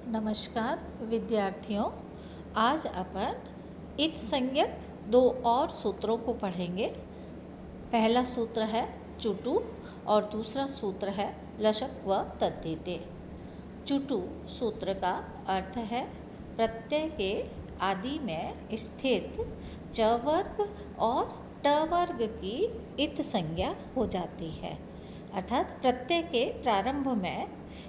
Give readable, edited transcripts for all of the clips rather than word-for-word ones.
नमस्कार विद्यार्थियों। आज अपन इत संज्ञक दो और सूत्रों को पढ़ेंगे। पहला सूत्र है चुटु और दूसरा सूत्र है लशक व तद्धिते। चुटु सूत्र का अर्थ है प्रत्यय के आदि में स्थित च वर्ग और ट वर्ग की इत संज्ञा हो जाती है। अर्थात प्रत्यय के प्रारंभ में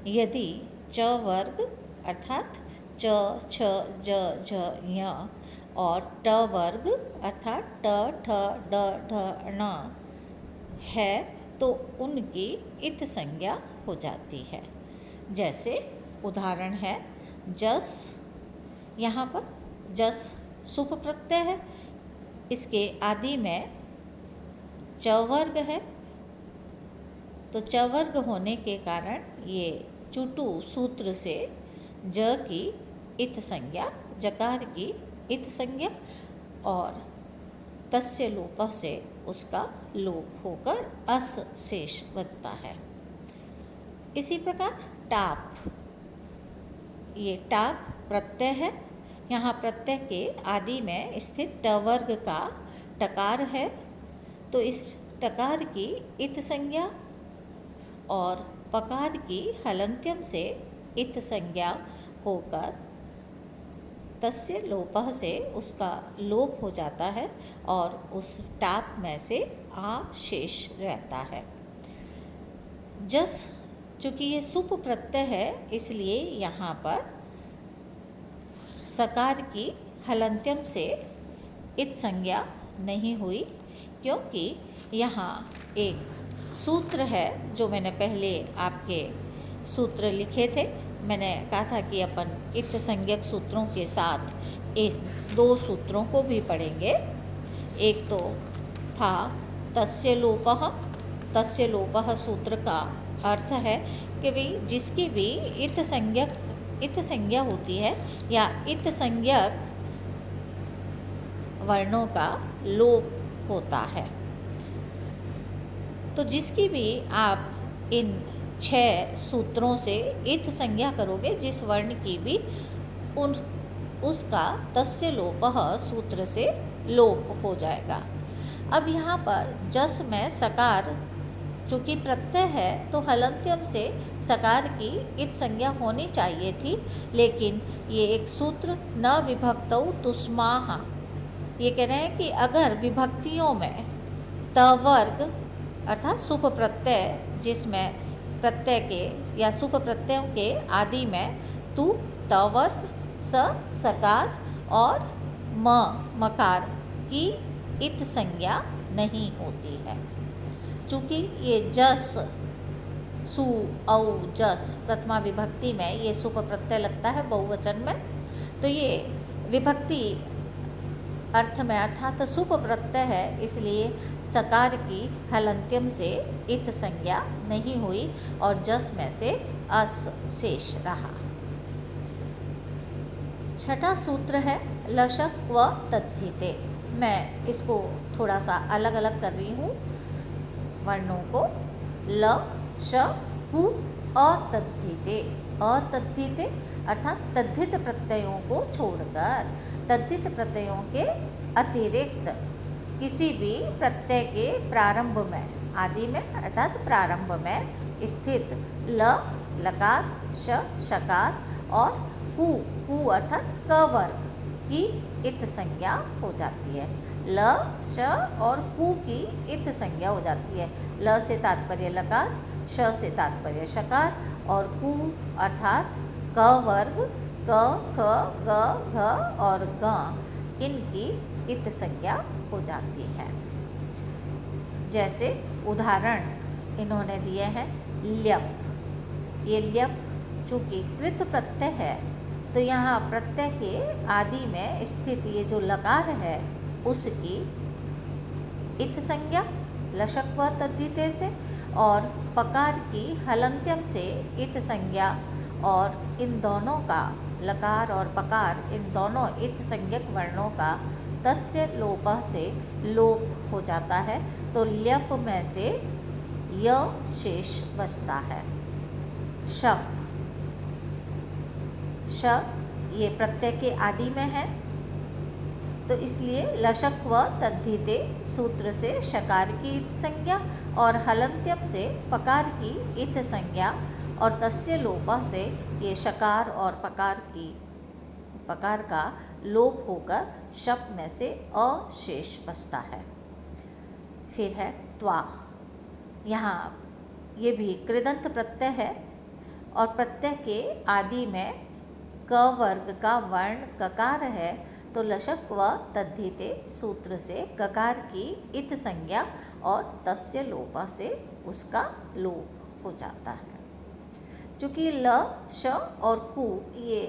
यदि च वर्ग अर्थात च छ ज झ ञ और ट वर्ग अर्थात ट ठ ड ढ ण है तो उनकी इत संज्ञा हो जाती है। जैसे उदाहरण है जस। यहाँ पर जस सुप प्रत्यय है, इसके आदि में च वर्ग है, तो च वर्ग होने के कारण ये चुटु सूत्र से ज की इत संज्ञा, जकार की इत संज्ञा और तस्य लोप से उसका लोप होकर अस शेष बचता है। इसी प्रकार टाप, ये टाप प्रत्यय है। यहाँ प्रत्यय के आदि में स्थित ट वर्ग का टकार है, तो इस टकार की इत संज्ञा और पकार की हलंत्यम से इत संज्ञा होकर तस्य लोपः से उसका लोप हो जाता है और उस टाप में से आ शेष रहता है। जस चूँकि ये सुप प्रत्यय है इसलिए यहाँ पर सकार की हलंत्यम से इत संज्ञा नहीं हुई, क्योंकि यहाँ एक सूत्र है जो मैंने पहले आपके सूत्र लिखे थे। मैंने कहा था कि अपन इत संज्ञक सूत्रों के साथ इस दो सूत्रों को भी पढ़ेंगे। एक तो था तस्य लोपः। तस्य लोपः सूत्र का अर्थ है कि भाई जिसकी भी इत संज्ञा होती है या इत संज्ञक वर्णों का लोप होता है, तो जिसकी भी आप इन 6 सूत्रों से इत संज्ञा करोगे, जिस वर्ण की भी उसका तस्य लोपः सूत्र से लोप हो जाएगा। अब यहाँ पर जस में सकार चूँकि प्रत्यय है तो हलंत्यम से सकार की इत संज्ञा होनी चाहिए थी, लेकिन ये एक सूत्र न विभक्तौ तुस्माः, ये कह रहे हैं कि अगर विभक्तियों में त वर्ग अर्थात सुप प्रत्यय, जिसमें प्रत्यय के या सुप प्रत्ययों के आदि में तु त वर्ग स सकार और म मकार की इत संज्ञा नहीं होती है। चूँकि ये जस सु औ जस प्रथमा विभक्ति में ये सुप प्रत्यय लगता है बहुवचन में, तो ये विभक्ति अर्थ में अर्थात सुप प्रत्यय है, इसलिए सकार की हलंत्यम से इत संज्ञा नहीं हुई और जस में से अस शेष रहा। छठा सूत्र है लशक व तद्धिते। मैं इसको थोड़ा सा अलग अलग कर रही हूँ वर्णों को। ल श हु अतद्धिते। अतद्धिते अर्थात तद्धित प्रत्ययों को छोड़कर, तद्धित प्रत्ययों के अतिरिक्त किसी भी प्रत्यय के प्रारंभ में, आदि में अर्थात प्रारंभ में स्थित ल लकार श शकार और हु अर्थात क वर्ग की इत संज्ञा हो जाती है। ल श और हु की इत संज्ञा हो जाती है। ल से तात्पर्य लकार, श से तात्पर्य शकार और हु अर्थात क वर्ग क ख ग घ और ग, इनकी इत संज्ञा हो जाती है। जैसे उदाहरण इन्होंने दिए हैं ल्यप। ये ल्यप चूँकि कृत प्रत्यय है तो यहाँ प्रत्यय के आदि में स्थित ये जो लकार है उसकी इत संज्ञा लशक व तद्धिते से और पकार की हलंत्यम से इत संज्ञा, और इन दोनों का लकार और पकार इन दोनों इत संज्ञक वर्णों का तस्य लोपः से लोप हो जाता है, तो ल्यप में से य शेष बचता है। शप श ये प्रत्यय के आदि में है, तो इसलिए लशक व तद्धिते सूत्र से शकार की इत संज्ञा और हलंत्यम से पकार की इत संज्ञा और तस्य लोपा से ये शकार और पकार का लोप होकर शप में से अ शेष बचता है। फिर है त्वा। यहाँ ये भी कृदंत प्रत्यय है और प्रत्यय के आदि में क वर्ग का वर्ण ककार है, तो लशक व तद्धिते सूत्र से ककार की इत संज्ञा और तस्य लोपा से उसका लोप हो जाता है। चूँकि ल, श और कु ये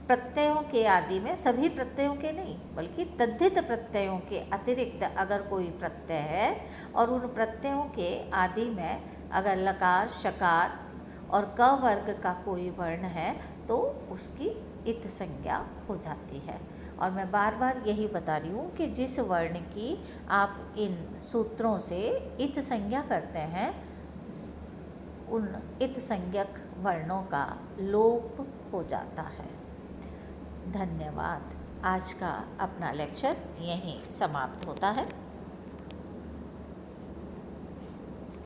प्रत्ययों के आदि में, सभी प्रत्ययों के नहीं बल्कि तद्धित प्रत्ययों के अतिरिक्त अगर कोई प्रत्यय है और उन प्रत्ययों के आदि में अगर लकार, शकार और क वर्ग का कोई वर्ण है तो उसकी इत संज्ञा हो जाती है। और मैं बार बार यही बता रही हूँ कि जिस वर्ण की आप इन सूत्रों से इत संज्ञा करते हैं उन इत संज्ञक वर्णों का लोप हो जाता है। धन्यवाद। आज का अपना लेक्चर यहीं समाप्त होता है।